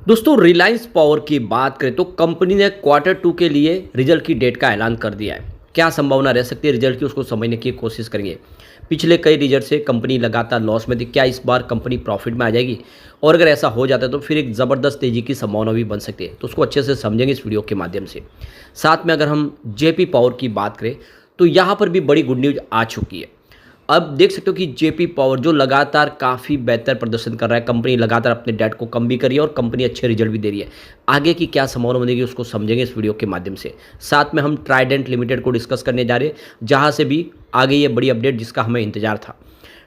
दोस्तों रिलायंस पावर की बात करें तो कंपनी ने क्वार्टर टू के लिए रिजल्ट की डेट का ऐलान कर दिया है। क्या संभावना रह सकती है रिजल्ट की, उसको समझने की कोशिश करेंगे। पिछले कई रिजल्ट से कंपनी लगातार लॉस में थी, क्या इस बार कंपनी प्रॉफिट में आ जाएगी? और अगर ऐसा हो जाता है तो फिर एक ज़बरदस्त तेजी की संभावना भी बन सकती है। तो उसको अच्छे से समझेंगे इस वीडियो के माध्यम से। साथ में अगर हम जेपी पावर की बात करें तो यहाँ पर भी बड़ी गुड न्यूज आ चुकी है। अब देख सकते हो कि जेपी पावर जो लगातार काफ़ी बेहतर प्रदर्शन कर रहा है, कंपनी लगातार अपने डेट को कम भी कर रही है और कंपनी अच्छे रिजल्ट भी दे रही है। आगे की क्या संभावना बनेगी उसको समझेंगे इस वीडियो के माध्यम से। साथ में हम ट्राइडेंट लिमिटेड को डिस्कस करने जा रहे हैं, जहां से भी आगे ये बड़ी अपडेट जिसका हमें इंतजार था।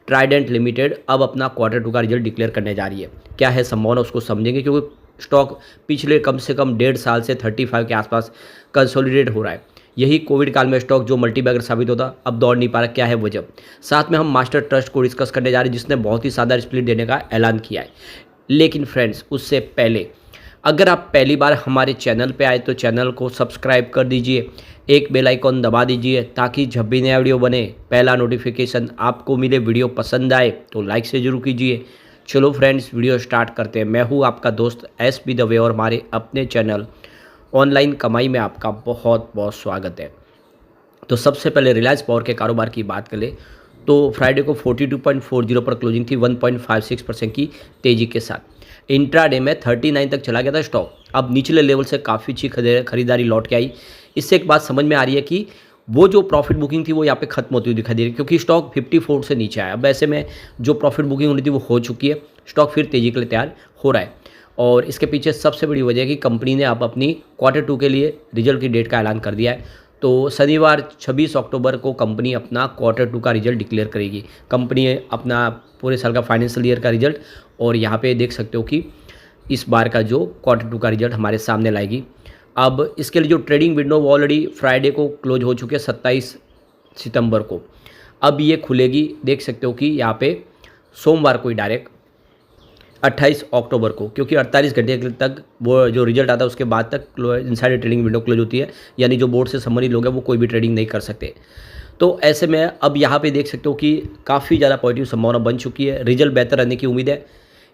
ट्राइडेंट लिमिटेड अब अपना क्वार्टर टू का रिजल्ट डिक्लेयर करने जा रही है। क्या है संभावना उसको समझेंगे, क्योंकि स्टॉक पिछले कम से कम 1.5 साल से 35 के आसपास कंसोलिडेट हो रहा है। यही कोविड काल में स्टॉक जो मल्टीबैगर साबित होता अब दौड़ नहीं पा रहा, क्या है वजह। साथ में हम मास्टर ट्रस्ट को डिस्कस करने जा रहे हैं, जिसने बहुत ही शानदार स्प्लिट देने का ऐलान किया है। लेकिन फ्रेंड्स उससे पहले अगर आप पहली बार हमारे चैनल पे आए तो चैनल को सब्सक्राइब कर दीजिए, एक बेल आइकॉन दबा दीजिए ताकि जब भी नया वीडियो बने पहला नोटिफिकेशन आपको मिले। वीडियो पसंद आए तो लाइक से जरूर कीजिए। चलो फ्रेंड्स वीडियो स्टार्ट करते हैं। मैं हूँ आपका दोस्त SP दवे और हमारे अपने चैनल ऑनलाइन कमाई में आपका बहुत बहुत स्वागत है। तो सबसे पहले रिलायंस पावर के कारोबार की बात करें तो फ्राइडे को 42.40 पर क्लोजिंग थी, 1.56% की तेजी के साथ। इंट्राडे में 39 तक चला गया था स्टॉक। अब निचले लेवल से काफ़ी अच्छी खरीदारी लौट के आई। इससे एक बात समझ में आ रही है कि वो जो प्रॉफिट बुकिंग थी वो यहाँ पे खत्म होती हुई दिखाई दे रही है, क्योंकि स्टॉक 54 से नीचे आया। अब ऐसे में जो प्रॉफिट बुकिंग होनी थी वो हो चुकी है, स्टॉक फिर तेजी के लिए तैयार हो रहा है। और इसके पीछे सबसे बड़ी वजह है कि कंपनी ने अब अपनी क्वार्टर टू के लिए रिजल्ट की डेट का ऐलान कर दिया है। तो शनिवार 26 अक्टूबर को कंपनी अपना क्वार्टर टू का रिजल्ट डिक्लेयर करेगी। कंपनी अपना पूरे साल का फाइनेंशियल ईयर का रिजल्ट, और यहाँ पे देख सकते हो कि इस बार का जो क्वार्टर टू का रिजल्ट हमारे सामने लाएगी। अब इसके लिए जो ट्रेडिंग विंडो वो ऑलरेडी फ्राइडे को क्लोज हो चुकी है, 27 सितंबर को। अब ये खुलेगी, देख सकते हो कि यहाँ पे सोमवार को ही डायरेक्ट 28 अक्टूबर को, क्योंकि 48 घंटे तक वो जो रिजल्ट आता है उसके बाद तक इनसाइडर ट्रेडिंग विंडो क्लोज होती है, यानी जो बोर्ड से संबंधित लोग हैं वो कोई भी ट्रेडिंग नहीं कर सकते। तो ऐसे में अब यहाँ पे देख सकते हो कि काफ़ी ज़्यादा पॉजिटिव संभावना बन चुकी है, रिजल्ट बेहतर रहने की उम्मीद है।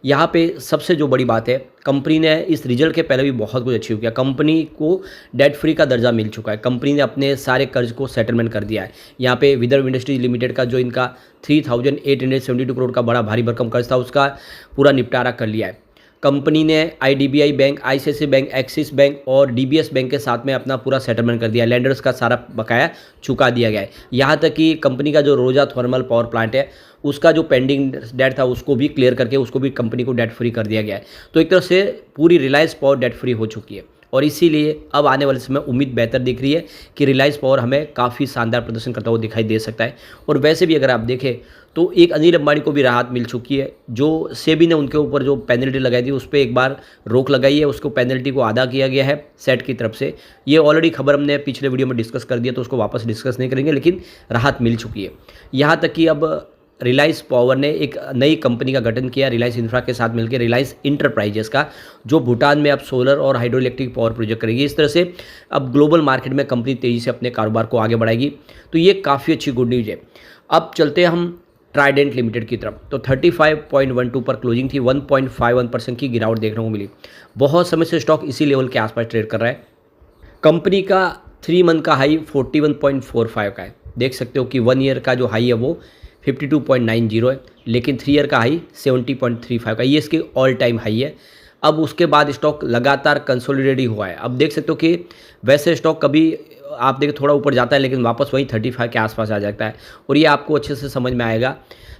यहाँ पे सबसे जो बड़ी बात है, कंपनी ने इस रिजल्ट के पहले भी बहुत कुछ अचीव किया। कंपनी को डेट फ्री का दर्जा मिल चुका है, कंपनी ने अपने सारे कर्ज को सेटलमेंट कर दिया है। यहाँ पे विदर्भ इंडस्ट्रीज लिमिटेड का जो इनका 3872 करोड़ का बड़ा भारी भरकम कर्ज था उसका पूरा निपटारा कर लिया है। कंपनी ने IDBI bank, ICICI bank, axis bank और DBS बैंक के साथ में अपना पूरा सेटलमेंट कर दिया। लैंडर्स का सारा बकाया चुका दिया गया है। यहाँ तक कि कंपनी का जो रोजा थर्मल पावर प्लांट है उसका जो पेंडिंग डेट था उसको भी क्लियर करके उसको भी कंपनी को डेट फ्री कर दिया गया है। तो एक तरह से पूरी रिलायंस पावर डेट फ्री हो चुकी है, और इसीलिए अब आने वाले समय उम्मीद बेहतर दिख रही है कि रिलायंस पावर हमें काफ़ी शानदार प्रदर्शन करता हुआ दिखाई दे सकता है। और वैसे भी अगर आप देखें तो एक अनिल अंबानी को भी राहत मिल चुकी है। जो सेबी ने उनके ऊपर जो पेनल्टी लगाई थी उस पर एक बार रोक लगाई है, उसको पेनल्टी को आधा किया गया है सेट की तरफ से। ये ऑलरेडी खबर हमने पिछले वीडियो में डिस्कस कर दिया, तो उसको वापस डिस्कस नहीं करेंगे, लेकिन राहत मिल चुकी है। यहाँ तक कि अब रिलायंस पावर ने एक नई कंपनी का गठन किया रिलायंस इंफ्रा के साथ मिलकर, रिलायंस इंटरप्राइजेस का, जो भूटान में अब सोलर और हाइड्रो इलेक्ट्रिक पावर प्रोजेक्ट करेगी। इस तरह से अब ग्लोबल मार्केट में कंपनी तेज़ी से अपने कारोबार को आगे बढ़ाएगी। तो ये काफ़ी अच्छी गुड न्यूज़ है। अब चलते हैं हम ट्राइडेंट लिमिटेड की तरफ। तो 35.12 पर क्लोजिंग थी, 1.51% की गिरावट देखने को मिली। बहुत समय से स्टॉक इसी लेवल के आसपास ट्रेड कर रहा है। कंपनी का 3 मंथ का हाई 41.45 का है। देख सकते हो कि 1 ईयर का जो हाई है वो 52.90 है, लेकिन 3 ईयर का हाई 70.35 का, ये इसकी ऑल टाइम हाई है। अब उसके बाद स्टॉक लगातार कंसोलिडेट ही हुआ है। अब देख सकते हो कि वैसे स्टॉक कभी आप देखें थोड़ा ऊपर जाता है लेकिन वापस वही 35 के आसपास आ जाता है, और ये आपको अच्छे से समझ में आएगा।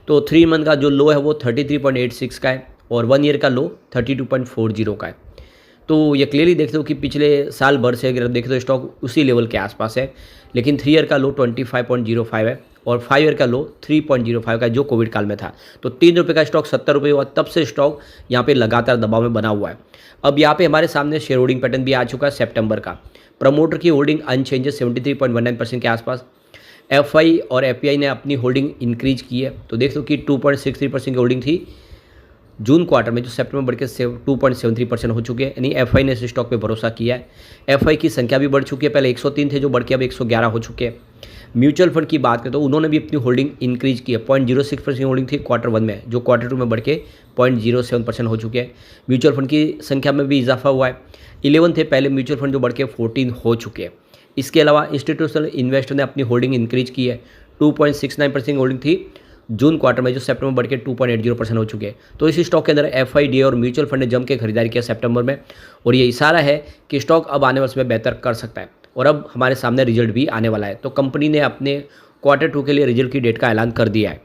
तो 3 मंथ का जो लो है वो 33.86 का है, और 1 ईयर का लो 32.40 का है। तो ये क्लियरली देखते हो कि पिछले साल भर से अगर देखें तो स्टॉक उसी लेवल के आसपास है, लेकिन 3 ईयर का लो 25.05 है और 5 ईयर का लो 3.05 का, जो कोविड काल में था। तो 3 रुपये का स्टॉक 70 रुपये हुआ, तब से स्टॉक यहाँ पे लगातार दबाव में बना हुआ है। अब यहाँ पे हमारे सामने शेयर होल्डिंग पैटर्न भी आ चुका है सितंबर का। प्रमोटर की होल्डिंग अनचेंज 73.19% के आसपास। FI और FPI ने अपनी होल्डिंग इंक्रीज की है। तो देख लो कि 2.63% की होल्डिंग थी जून क्वार्टर में, जो सितंबर बढ़ के 2.73% हो चुके हैं, यानी FI ने इस स्टॉक पे भरोसा किया है। FI की संख्या भी बढ़ चुकी है, पहले 103 थे जो बढ़ के अब 111 हो चुके हैं। म्यूचुअल फंड की बात करें तो उन्होंने भी अपनी होल्डिंग इंक्रीज की है। 0.06% होल्डिंग थी Q1 में, जो Q2 में बढ़ के 0.07% हो चुके हैं। म्यूचुअल फंड की संख्या में भी इजाफा हुआ है। 11 थे पहले म्यूचुअल फंड, जो बढ़ के 14 हो चुके हैं। इसके अलावा इंस्टीट्यूशनल इन्वेस्टर ने अपनी होल्डिंग इंक्रीज की है। 2.69% होल्डिंग थी जून क्वार्टर में, जो सितंबर में बढ़ के 2.80% हो चुके हैं। तो इस स्टॉक के अंदर FIDA और म्यूचुअल फंड ने जम के खरीदारी किया सितंबर में, और ये इशारा है कि स्टॉक अब आने वाले समय बेहतर कर सकता है, और अब हमारे सामने रिजल्ट भी आने वाला है। तो कंपनी ने अपने Q2 के लिए रिजल्ट की डेट का ऐलान कर दिया है।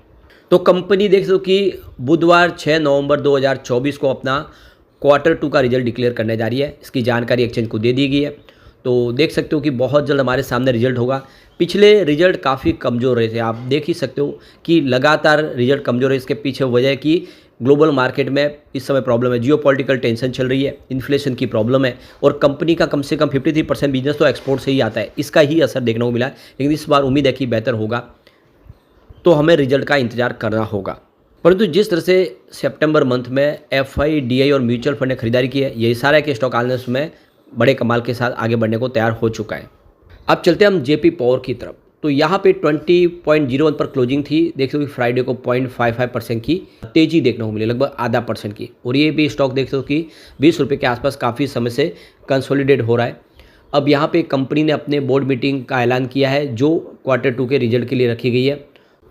तो कंपनी देख सकते हो कि बुधवार 6 नवंबर 2024 को अपना Q2 का रिजल्ट डिक्लेयर करने जा रही है। इसकी जानकारी एक्सचेंज को दे दी गई है। तो देख सकते हो कि बहुत जल्द हमारे सामने रिजल्ट होगा। पिछले रिजल्ट काफ़ी कमज़ोर रहे थे, आप देख ही सकते हो कि लगातार रिजल्ट कमज़ोर है। इसके पीछे वजह है कि ग्लोबल मार्केट में इस समय प्रॉब्लम है, जियोपॉलिटिकल टेंशन चल रही है, इन्फ्लेशन की प्रॉब्लम है, और कंपनी का कम से कम 53% बिजनेस तो एक्सपोर्ट से ही आता है। इसका ही असर देखने को मिला है, लेकिन इस बार उम्मीद है कि बेहतर होगा, तो हमें रिजल्ट का इंतजार करना होगा। परंतु जिस तरह से सितंबर मंथ में FIDA और म्यूचुअल फंड ने खरीदारी की है, ये इशारा है कि स्टॉक आने में बड़े कमाल के साथ आगे बढ़ने को तैयार हो चुका है। अब चलते हैं हम JP पावर की तरफ। तो यहाँ पे 20.01 पर क्लोजिंग थी। देख सकते हो कि फ्राइडे को 0.55% की तेजी देखने को मिली, लगभग आधा % की, और ये भी स्टॉक देख सकते हो कि 20 रुपये के आसपास काफ़ी समय से कंसोलिडेट हो रहा है। अब यहाँ पे कंपनी ने अपने बोर्ड मीटिंग का ऐलान किया है, जो Q2 के रिजल्ट के लिए रखी गई है।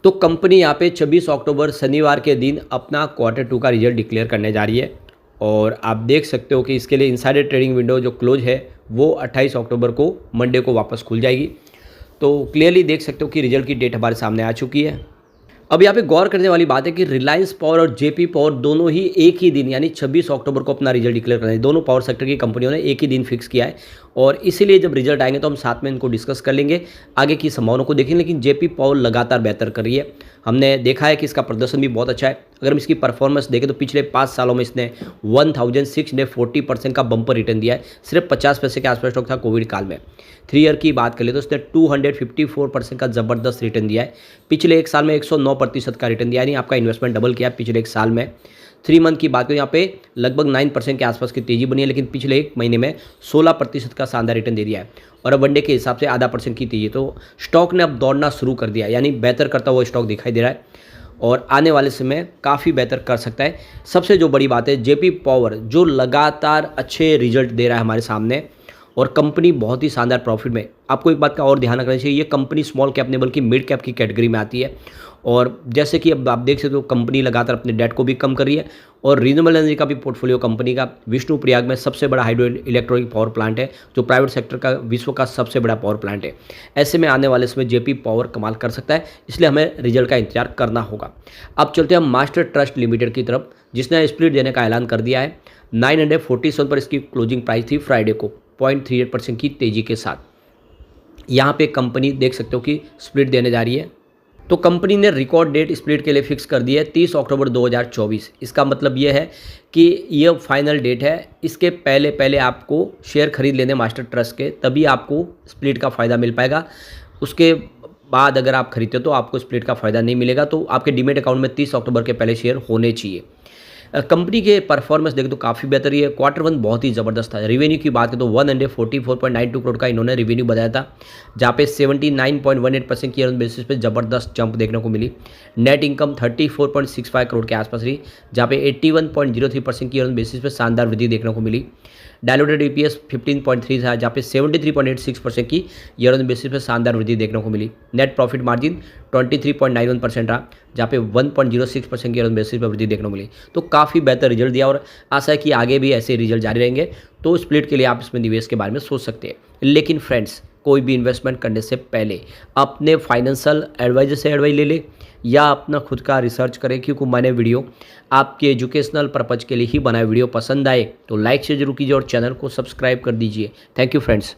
तो कंपनी यहाँ पे 26 अक्टूबर शनिवार के दिन अपना Q2 का रिजल्ट डिक्लेयर करने जा रही है, और आप देख सकते हो कि इसके लिए इनसाइडर ट्रेडिंग विंडो जो क्लोज है वो 28 अक्टूबर को मंडे को वापस खुल जाएगी। तो क्लियरली देख सकते हो कि रिजल्ट की डेट हमारे सामने आ चुकी है। अब यहाँ पे गौर करने वाली बात है कि रिलायंस पावर और JP पावर दोनों ही एक ही दिन यानी 26 अक्टूबर को अपना रिजल्ट डिक्लेयर करना है। दोनों पावर सेक्टर की कंपनियों ने एक ही दिन फिक्स किया है, और इसीलिए जब रिजल्ट आएंगे तो हम साथ में इनको डिस्कस कर लेंगे, आगे की संभावनाओं को देखेंगे। लेकिन JP पावर लगातार बेहतर कर रही है, हमने देखा है कि इसका प्रदर्शन भी बहुत अच्छा है। अगर हम इसकी परफॉर्मेंस देखें तो पिछले 5 सालों में इसने 1640% का बम्पर रिटर्न दिया है। सिर्फ 50 पैसे के आसपास स्टॉक था कोविड काल में। 3 ईयर की बात करें तो इसने 254% का ज़बरदस्त रिटर्न दिया है। पिछले एक साल में 109% का रिटर्न दिया, यानी आपका इन्वेस्टमेंट डबल किया पिछले एक साल में। 3 मंथ की बात करें, यहाँ पे लगभग 9% के आसपास की तेजी बनी है, लेकिन पिछले एक महीने में 16% का शानदार रिटर्न दे दिया है, और अब वनडे के हिसाब से आधा % की तेजी। तो स्टॉक ने अब दौड़ना शुरू कर दिया, यानी बेहतर करता हुआ स्टॉक दिखाई दे रहा है, और आने वाले समय काफ़ी बेहतर कर सकता है। सबसे जो बड़ी बात है, JP पावर जो लगातार अच्छे रिजल्ट दे रहा है हमारे सामने, और कंपनी बहुत ही शानदार प्रॉफिट में। आपको एक बात का और ध्यान रखना चाहिए, ये कंपनी स्मॉल कैप नहीं बल्कि मिड कैप की कैटेगरी में आती है, और जैसे कि अब आप देख सकते हो कंपनी लगातार अपने डेट को भी कम कर रही है, और रिन्यूएबल एनर्जी का भी पोर्टफोलियो कंपनी का विष्णु प्रयाग में सबसे बड़ा हाइड्रो इलेक्ट्रिक पावर प्लांट है, जो प्राइवेट सेक्टर का विश्व का सबसे बड़ा पावर प्लांट है। ऐसे में आने वाले समय JP पावर कमाल कर सकता है, इसलिए हमें रिजल्ट का इंतजार करना होगा। अब चलते हैं हम मास्टर ट्रस्ट लिमिटेड की तरफ, जिसने स्प्लिट देने का ऐलान कर दिया है। 947 पर इसकी क्लोजिंग प्राइस थी फ्राइडे को, 0.38% की तेजी के साथ। यहाँ पे कंपनी देख सकते हो कि स्प्लिट देने जा रही है। तो कंपनी ने रिकॉर्ड डेट स्प्लिट के लिए फिक्स कर दी है 30 अक्टूबर 2024। इसका मतलब ये है कि ये फाइनल डेट है। इसके पहले आपको शेयर खरीद लेने मास्टर ट्रस्ट के, तभी आपको स्प्लिट का फ़ायदा मिल पाएगा। उसके बाद अगर आप खरीदते हो तो आपको स्प्लिट का फ़ायदा नहीं मिलेगा। तो आपके डीमेट अकाउंट में 30 अक्टूबर के पहले शेयर होने चाहिए। कंपनी के परफॉर्मेंस देखें तो काफ़ी बेहतर ही है। Q1 बहुत ही ज़बरदस्त था। रेवेन्यू की बात करें तो 144.92 करोड़ का इन्होंने रेवेन्यू बताया था, जहाँ पे 79.18% की बेसिस पे ज़बरदस्त जंप देखने को मिली। नेट इनकम 34.65 करोड़ के आसपास रही, जहाँ पे 81.03% की बेसिस पे शानदार वृद्धि देखने को मिली। डायलूटेड EPS 15.3 था, जहाँ पे 73.86% की ईयर ऑन बेसिस पे शानदार वृद्धि देखने को मिली। नेट प्रॉफिट मार्जिन 23.91% रहा, जहाँ पे 1.06% की ईयर ऑन बेसिस पे वृद्धि देखने को मिली। तो काफ़ी बेहतर रिजल्ट दिया, और आशा है कि आगे भी ऐसे रिजल्ट जारी रहेंगे। तो स्प्लिट के लिए आप इसमें निवेश के बारे में सोच सकते हैं। लेकिन फ्रेंड्स, कोई भी इन्वेस्टमेंट करने से पहले अपने फाइनेंशियल एडवाइजर से एडवाइस ले ले, या अपना खुद का रिसर्च करें, क्योंकि मैंने वीडियो आपके एजुकेशनल पर्पज़ के लिए ही बनाया। वीडियो पसंद आए तो लाइक से जरूर कीजिए और चैनल को सब्सक्राइब कर दीजिए। Thank you friends.